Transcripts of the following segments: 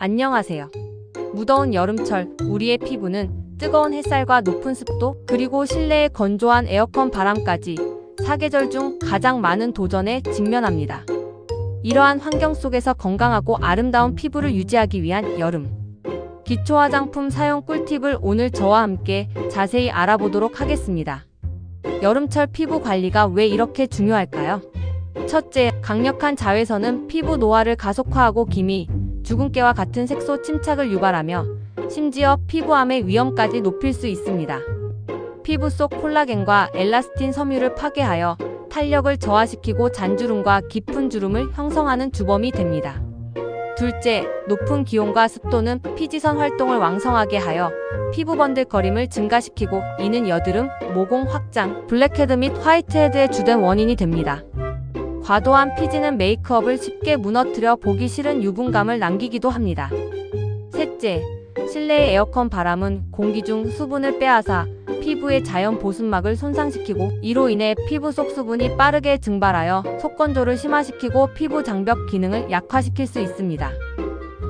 안녕하세요. 무더운 여름철, 우리의 피부는 뜨거운 햇살과 높은 습도, 그리고 실내의 건조한 에어컨 바람까지 사계절 중 가장 많은 도전에 직면합니다. 이러한 환경 속에서 건강하고 아름다운 피부를 유지하기 위한 여름 기초 화장품 사용 꿀팁을 오늘 저와 함께 자세히 알아보도록 하겠습니다. 여름철 피부 관리가 왜 이렇게 중요할까요? 첫째, 강력한 자외선은 피부 노화를 가속화하고 기미, 주근깨와 같은 색소 침착을 유발하며 심지어 피부암의 위험까지 높일 수 있습니다. 피부 속 콜라겐과 엘라스틴 섬유를 파괴하여 탄력을 저하시키고 잔주름과 깊은 주름을 형성하는 주범이 됩니다. 둘째, 높은 기온과 습도는 피지선 활동을 왕성하게 하여 피부 번들거림을 증가시키고 이는 여드름, 모공 확장, 블랙헤드 및 화이트헤드의 주된 원인이 됩니다. 과도한 피지는 메이크업을 쉽게 무너뜨려 보기 싫은 유분감을 남기기도 합니다. 셋째, 실내의 에어컨 바람은 공기 중 수분을 빼앗아 피부의 자연 보습막을 손상시키고 이로 인해 피부 속 수분이 빠르게 증발하여 속건조를 심화시키고 피부 장벽 기능을 약화시킬 수 있습니다.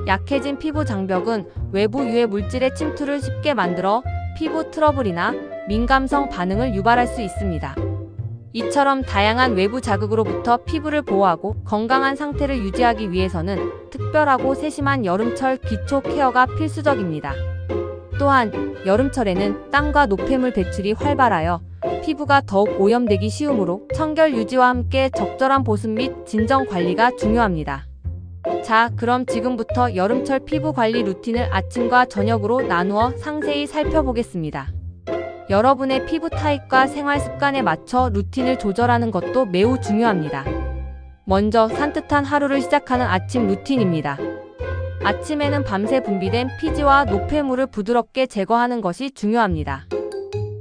약해진 피부 장벽은 외부 유해 물질의 침투를 쉽게 만들어 피부 트러블이나 민감성 반응을 유발할 수 있습니다. 이처럼 다양한 외부 자극으로부터 피부를 보호하고 건강한 상태를 유지하기 위해서는 특별하고 세심한 여름철 기초 케어가 필수적입니다. 또한 여름철에는 땀과 노폐물 배출이 활발하여 피부가 더욱 오염되기 쉬우므로 청결 유지와 함께 적절한 보습 및 진정 관리가 중요합니다. 자, 그럼 지금부터 여름철 피부 관리 루틴을 아침과 저녁으로 나누어 상세히 살펴보겠습니다. 여러분의 피부 타입과 생활 습관에 맞춰 루틴을 조절하는 것도 매우 중요합니다. 먼저 산뜻한 하루를 시작하는 아침 루틴입니다. 아침에는 밤새 분비된 피지와 노폐물을 부드럽게 제거하는 것이 중요합니다.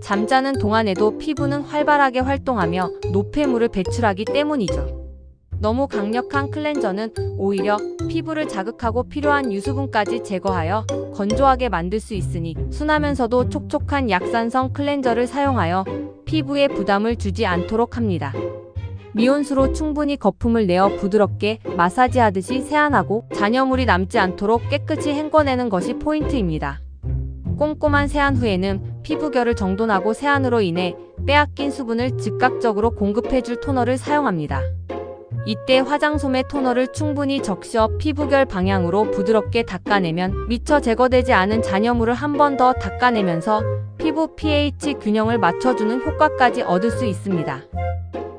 잠자는 동안에도 피부는 활발하게 활동하며 노폐물을 배출하기 때문이죠. 너무 강력한 클렌저는 오히려 피부를 자극하고 필요한 유수분까지 제거하여 건조하게 만들 수 있으니 순하면서도 촉촉한 약산성 클렌저를 사용하여 피부에 부담을 주지 않도록 합니다. 미온수로 충분히 거품을 내어 부드럽게 마사지하듯이 세안하고 잔여물이 남지 않도록 깨끗이 헹궈내는 것이 포인트입니다. 꼼꼼한 세안 후에는 피부결을 정돈하고 세안으로 인해 빼앗긴 수분을 즉각적으로 공급해줄 토너를 사용합니다. 이때 화장솜에 토너를 충분히 적셔 피부결 방향으로 부드럽게 닦아내면 미처 제거되지 않은 잔여물을 한 번 더 닦아내면서 피부 pH 균형을 맞춰주는 효과까지 얻을 수 있습니다.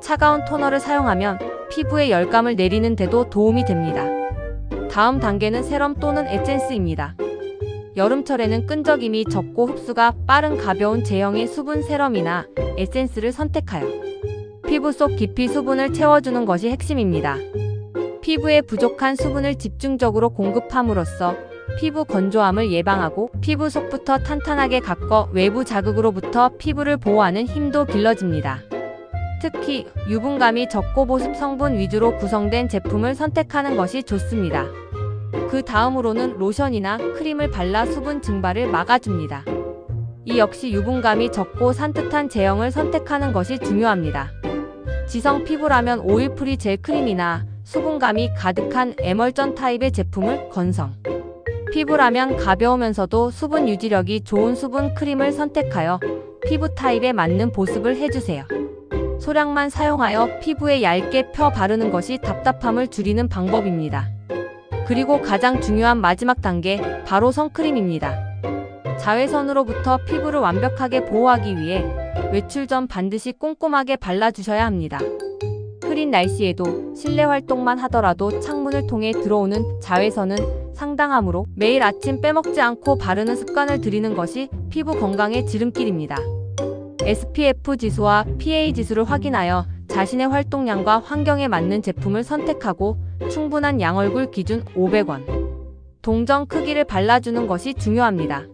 차가운 토너를 사용하면 피부에 열감을 내리는 데도 도움이 됩니다. 다음 단계는 세럼 또는 에센스입니다. 여름철에는 끈적임이 적고 흡수가 빠른 가벼운 제형의 수분 세럼이나 에센스를 선택하여 피부 속 깊이 수분을 채워주는 것이 핵심입니다. 피부에 부족한 수분을 집중적으로 공급함으로써 피부 건조함을 예방하고 피부 속부터 탄탄하게 가꿔 외부 자극으로부터 피부를 보호하는 힘도 길러집니다. 특히 유분감이 적고 보습 성분 위주로 구성된 제품을 선택하는 것이 좋습니다. 그 다음으로는 로션이나 크림을 발라 수분 증발을 막아줍니다. 이 역시 유분감이 적고 산뜻한 제형을 선택하는 것이 중요합니다. 지성 피부라면 오일프리 젤 크림이나 수분감이 가득한 에멀전 타입의 제품을 건성 피부라면 가벼우면서도 수분 유지력이 좋은 수분 크림을 선택하여 피부 타입에 맞는 보습을 해주세요. 소량만 사용하여 피부에 얇게 펴 바르는 것이 답답함을 줄이는 방법입니다. 그리고 가장 중요한 마지막 단계, 바로 선크림입니다. 자외선으로부터 피부를 완벽하게 보호하기 위해 외출 전 반드시 꼼꼼하게 발라주셔야 합니다. 흐린 날씨에도 실내 활동만 하더라도 창문을 통해 들어오는 자외선은 상당하므로 매일 아침 빼먹지 않고 바르는 습관을 들이는 것이 피부 건강의 지름길입니다. SPF 지수와 PA 지수를 확인하여 자신의 활동량과 환경에 맞는 제품을 선택하고 충분한 양얼굴 기준 500원 동전 크기를 발라주는 것이 중요합니다.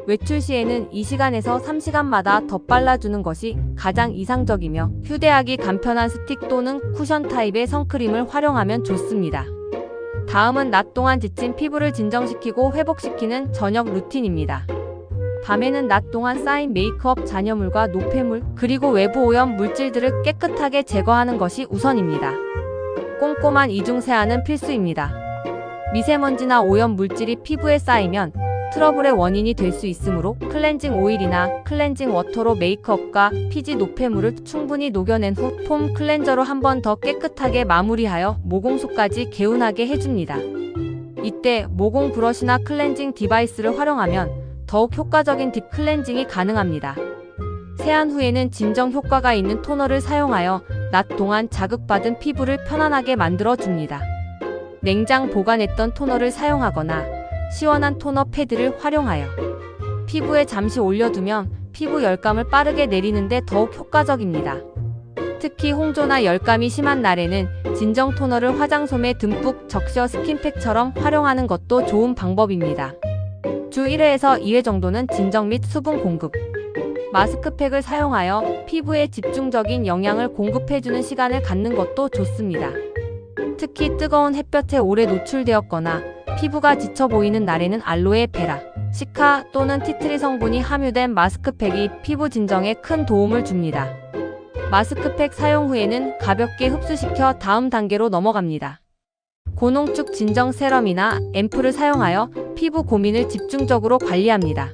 외출 시에는 2시간에서 3시간마다 덧발라주는 것이 가장 이상적이며 휴대하기 간편한 스틱 또는 쿠션 타입의 선크림을 활용하면 좋습니다. 다음은 낮 동안 지친 피부를 진정시키고 회복시키는 저녁 루틴입니다. 밤에는 낮 동안 쌓인 메이크업 잔여물과 노폐물, 그리고 외부 오염 물질들을 깨끗하게 제거하는 것이 우선입니다. 꼼꼼한 이중 세안은 필수입니다. 미세먼지나 오염 물질이 피부에 쌓이면 트러블의 원인이 될 수 있으므로 클렌징 오일이나 클렌징 워터로 메이크업과 피지 노폐물을 충분히 녹여낸 후 폼 클렌저로 한 번 더 깨끗하게 마무리하여 모공속까지 개운하게 해줍니다. 이때 모공 브러쉬나 클렌징 디바이스를 활용하면 더욱 효과적인 딥 클렌징이 가능합니다. 세안 후에는 진정 효과가 있는 토너를 사용하여 낮 동안 자극받은 피부를 편안하게 만들어줍니다. 냉장 보관했던 토너를 사용하거나 시원한 토너 패드를 활용하여 피부에 잠시 올려두면 피부 열감을 빠르게 내리는데 더욱 효과적입니다. 특히 홍조나 열감이 심한 날에는 진정 토너를 화장솜에 듬뿍 적셔 스킨팩처럼 활용하는 것도 좋은 방법입니다. 주 1회에서 2회 정도는 진정 및 수분 공급, 마스크팩을 사용하여 피부에 집중적인 영양을 공급해주는 시간을 갖는 것도 좋습니다. 특히 뜨거운 햇볕에 오래 노출되었거나 피부가 지쳐 보이는 날에는 알로에 베라, 시카 또는 티트리 성분이 함유된 마스크팩이 피부 진정에 큰 도움을 줍니다. 마스크팩 사용 후에는 가볍게 흡수시켜 다음 단계로 넘어갑니다. 고농축 진정 세럼이나 앰플을 사용하여 피부 고민을 집중적으로 관리합니다.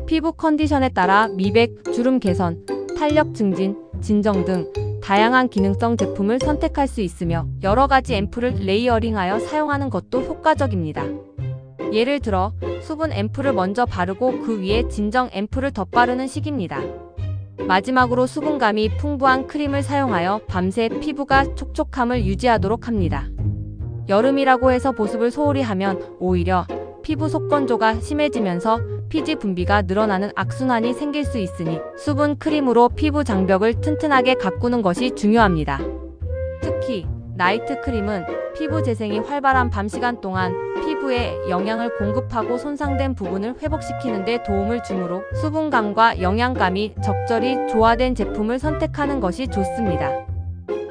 피부 컨디션에 따라 미백, 주름 개선, 탄력 증진, 진정 등 다양한 기능성 제품을 선택할 수 있으며 여러 가지 앰플을 레이어링하여 사용하는 것도 효과적입니다. 예를 들어 수분 앰플을 먼저 바르고 그 위에 진정 앰플을 덧바르는 식입니다. 마지막으로 수분감이 풍부한 크림을 사용하여 밤새 피부가 촉촉함을 유지하도록 합니다. 여름이라고 해서 보습을 소홀히 하면 오히려 피부 속건조가 심해지면서 피지 분비가 늘어나는 악순환이 생길 수 있으니 수분 크림으로 피부 장벽을 튼튼하게 가꾸는 것이 중요합니다. 특히 나이트 크림은 피부 재생이 활발한 밤 시간 동안 피부에 영양을 공급하고 손상된 부분을 회복시키는 데 도움을 주므로 수분감과 영양감이 적절히 조화된 제품을 선택하는 것이 좋습니다.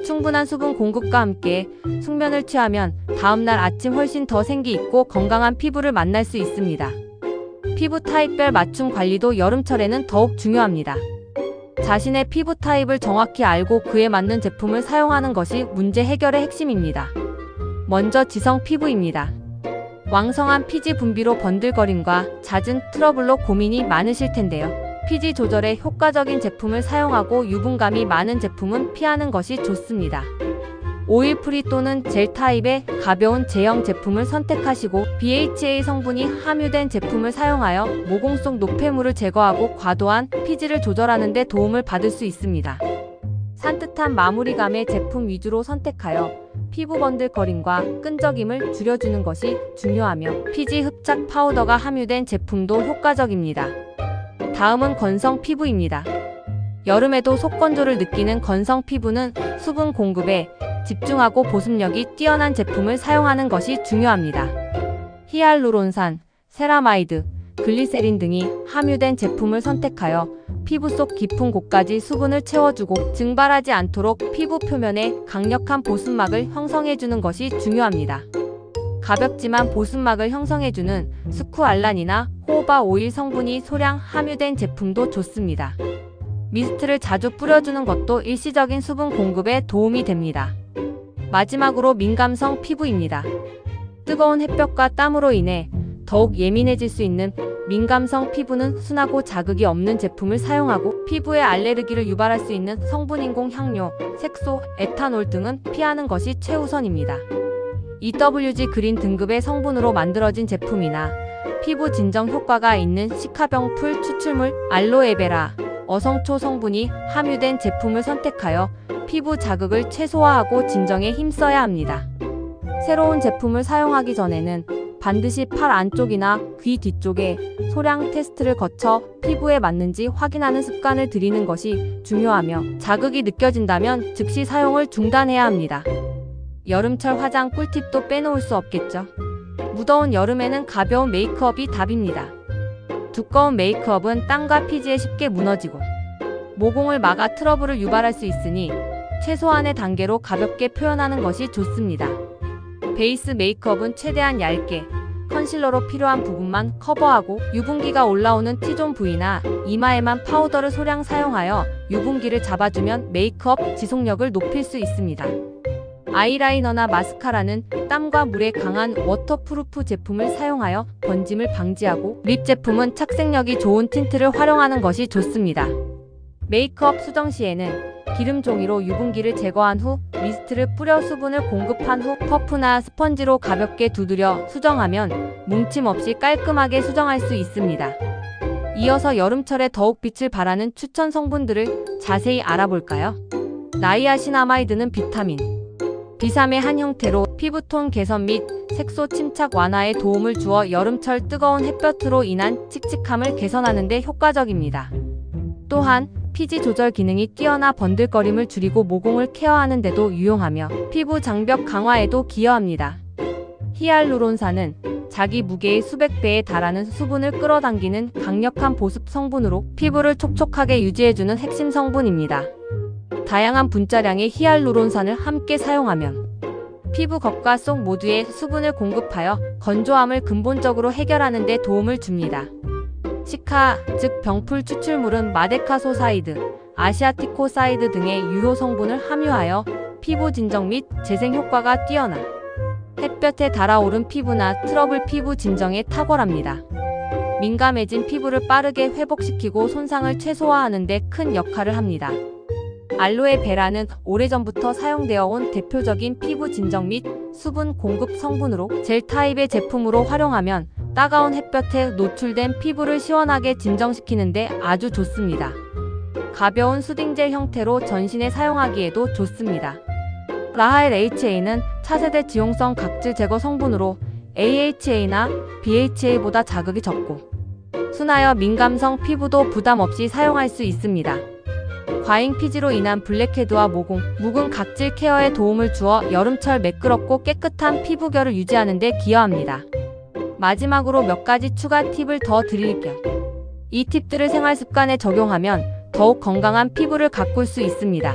충분한 수분 공급과 함께 숙면을 취하면 다음날 아침 훨씬 더 생기 있고 건강한 피부를 만날 수 있습니다. 피부 타입별 맞춤 관리도 여름철에는 더욱 중요합니다. 자신의 피부 타입을 정확히 알고 그에 맞는 제품을 사용하는 것이 문제 해결의 핵심입니다. 먼저 지성 피부입니다. 왕성한 피지 분비로 번들거림과 잦은 트러블로 고민이 많으실 텐데요. 피지 조절에 효과적인 제품을 사용하고 유분감이 많은 제품은 피하는 것이 좋습니다. 오일 프리 또는 젤 타입의 가벼운 제형 제품을 선택하시고 BHA 성분이 함유된 제품을 사용하여 모공 속 노폐물을 제거하고 과도한 피지를 조절하는 데 도움을 받을 수 있습니다. 산뜻한 마무리감의 제품 위주로 선택하여 피부 번들거림과 끈적임을 줄여주는 것이 중요하며 피지 흡착 파우더가 함유된 제품도 효과적입니다. 다음은 건성 피부입니다. 여름에도 속건조를 느끼는 건성 피부는 수분 공급에 집중하고 보습력이 뛰어난 제품을 사용하는 것이 중요합니다. 히알루론산, 세라마이드, 글리세린 등이 함유된 제품을 선택하여 피부 속 깊은 곳까지 수분을 채워주고 증발하지 않도록 피부 표면에 강력한 보습막을 형성해주는 것이 중요합니다. 가볍지만 보습막을 형성해주는 스쿠알란이나 호호바 오일 성분이 소량 함유된 제품도 좋습니다. 미스트를 자주 뿌려주는 것도 일시적인 수분 공급에 도움이 됩니다. 마지막으로 민감성 피부입니다. 뜨거운 햇볕과 땀으로 인해 더욱 예민해질 수 있는 민감성 피부는 순하고 자극이 없는 제품을 사용하고 피부에 알레르기를 유발할 수 있는 성분 인공 향료, 색소, 에탄올 등은 피하는 것이 최우선입니다. EWG 그린 등급의 성분으로 만들어진 제품이나 피부 진정 효과가 있는 시카병 풀 추출물, 알로에베라, 어성초 성분이 함유된 제품을 선택하여 피부 자극을 최소화하고 진정에 힘써야 합니다. 새로운 제품을 사용하기 전에는 반드시 팔 안쪽이나 귀 뒤쪽에 소량 테스트를 거쳐 피부에 맞는지 확인하는 습관을 들이는 것이 중요하며 자극이 느껴진다면 즉시 사용을 중단해야 합니다. 여름철 화장 꿀팁도 빼놓을 수 없겠죠. 무더운 여름에는 가벼운 메이크업이 답입니다. 두꺼운 메이크업은 땀과 피지에 쉽게 무너지고 모공을 막아 트러블을 유발할 수 있으니 최소한의 단계로 가볍게 표현하는 것이 좋습니다. 베이스 메이크업은 최대한 얇게 컨실러로 필요한 부분만 커버하고 유분기가 올라오는 T존 부위나 이마에만 파우더를 소량 사용하여 유분기를 잡아주면 메이크업 지속력을 높일 수 있습니다. 아이라이너나 마스카라는 땀과 물에 강한 워터프루프 제품을 사용하여 번짐을 방지하고, 립 제품은 착색력이 좋은 틴트를 활용하는 것이 좋습니다. 메이크업 수정 시에는 기름 종이로 유분기를 제거한 후 미스트를 뿌려 수분을 공급한 후 퍼프나 스펀지로 가볍게 두드려 수정하면 뭉침 없이 깔끔하게 수정할 수 있습니다. 이어서 여름철에 더욱 빛을 발하는 추천 성분들을 자세히 알아볼까요? 나이아신아마이드는 비타민 B3의 한 형태로 피부톤 개선 및 색소 침착 완화에 도움을 주어 여름철 뜨거운 햇볕으로 인한 칙칙함을 개선하는 데 효과적입니다. 또한 피지 조절 기능이 뛰어나 번들거림을 줄이고 모공을 케어하는 데도 유용하며 피부 장벽 강화에도 기여합니다. 히알루론산은 자기 무게의 수백 배에 달하는 수분을 끌어당기는 강력한 보습 성분으로 피부를 촉촉하게 유지해주는 핵심 성분입니다. 다양한 분자량의 히알루론산을 함께 사용하면 피부 겉과 속 모두에 수분을 공급하여 건조함을 근본적으로 해결하는 데 도움을 줍니다. 시카, 즉 병풀 추출물은 마데카소사이드, 아시아티코사이드 등의 유효 성분을 함유하여 피부 진정 및 재생 효과가 뛰어나 햇볕에 달아오른 피부나 트러블 피부 진정에 탁월합니다. 민감해진 피부를 빠르게 회복시키고 손상을 최소화하는 데 큰 역할을 합니다. 알로에베라는 오래전부터 사용되어 온 대표적인 피부 진정 및 수분 공급 성분으로 젤 타입의 제품으로 활용하면 따가운 햇볕에 노출된 피부를 시원하게 진정시키는 데 아주 좋습니다. 가벼운 수딩젤 형태로 전신에 사용하기에도 좋습니다. 라하엘 HA는 차세대 지용성 각질 제거 성분으로 AHA나 BHA보다 자극이 적고 순하여 민감성 피부도 부담 없이 사용할 수 있습니다. 과잉 피지로 인한 블랙헤드와 모공, 묵은 각질 케어에 도움을 주어 여름철 매끄럽고 깨끗한 피부결을 유지하는 데 기여합니다. 마지막으로 몇 가지 추가 팁을 더 드릴 겸 이 팁들을 생활 습관에 적용하면 더욱 건강한 피부를 가꿀 수 있습니다.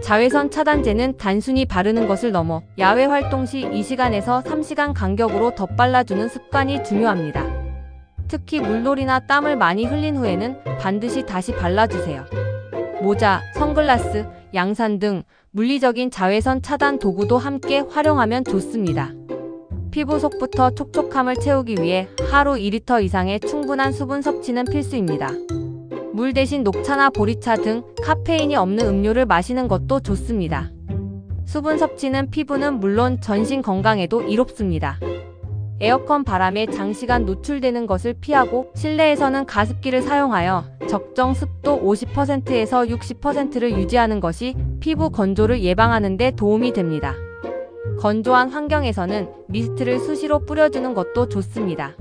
자외선 차단제는 단순히 바르는 것을 넘어 야외 활동 시 2시간에서 3시간 간격으로 덧발라주는 습관이 중요합니다. 특히 물놀이나 땀을 많이 흘린 후에는 반드시 다시 발라주세요. 모자, 선글라스, 양산 등 물리적인 자외선 차단 도구도 함께 활용하면 좋습니다. 피부 속부터 촉촉함을 채우기 위해 하루 2리터 이상의 충분한 수분 섭취는 필수입니다. 물 대신 녹차나 보리차 등 카페인이 없는 음료를 마시는 것도 좋습니다. 수분 섭취는 피부는 물론 전신 건강에도 이롭습니다. 에어컨 바람에 장시간 노출되는 것을 피하고 실내에서는 가습기를 사용하여 적정 습도 50%에서 60%를 유지하는 것이 피부 건조를 예방하는 데 도움이 됩니다. 건조한 환경에서는 미스트를 수시로 뿌려주는 것도 좋습니다.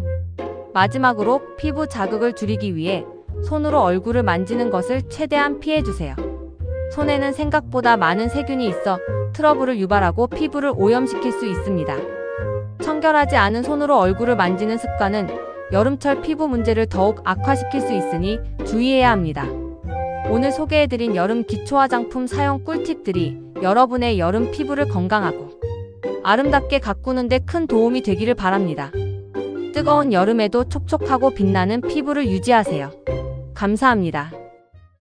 마지막으로 피부 자극을 줄이기 위해 손으로 얼굴을 만지는 것을 최대한 피해주세요. 손에는 생각보다 많은 세균이 있어 트러블을 유발하고 피부를 오염시킬 수 있습니다. 청결하지 않은 손으로 얼굴을 만지는 습관은 여름철 피부 문제를 더욱 악화시킬 수 있으니 주의해야 합니다. 오늘 소개해드린 여름 기초 화장품 사용 꿀팁들이 여러분의 여름 피부를 건강하고 아름답게 가꾸는 데 큰 도움이 되기를 바랍니다. 뜨거운 여름에도 촉촉하고 빛나는 피부를 유지하세요. 감사합니다.